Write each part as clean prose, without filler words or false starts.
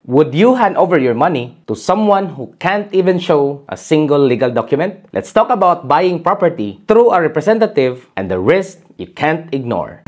Would you hand over your money to someone who can't even show a single legal document? Let's talk about buying property through a representative and the risk you can't ignore.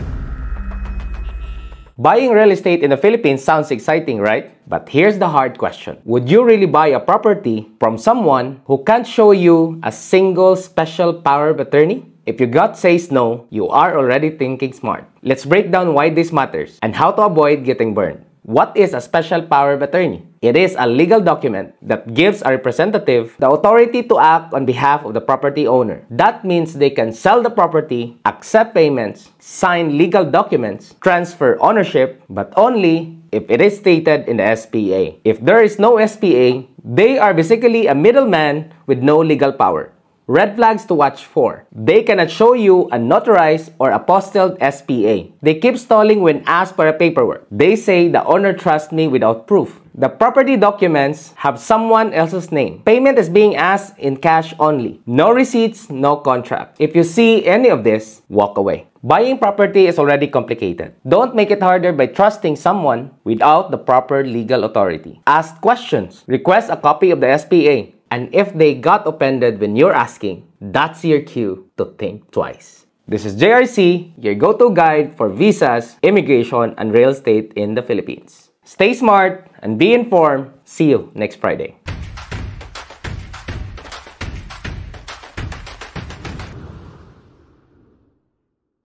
Buying real estate in the Philippines sounds exciting, right? But here's the hard question. Would you really buy a property from someone who can't show you a single special power of attorney? If your gut says no, you are already thinking smart. Let's break down why this matters and how to avoid getting burned. What is a special power of attorney? It is a legal document that gives a representative the authority to act on behalf of the property owner. That means they can sell the property, accept payments, sign legal documents, transfer ownership, but only if it is stated in the SPA. If there is no SPA, they are basically a middleman with no legal power. Red flags to watch for. They cannot show you a notarized or apostilled SPA. They keep stalling when asked for a paperwork. They say the owner trusts me without proof. The property documents have someone else's name. Payment is being asked in cash only. No receipts, no contract. If you see any of this, walk away. Buying property is already complicated. Don't make it harder by trusting someone without the proper legal authority. Ask questions. Request a copy of the SPA. And if they got offended when you're asking, that's your cue to think twice. This is JRC, your go-to guide for visas, immigration, and real estate in the Philippines. Stay smart and be informed. See you next Friday.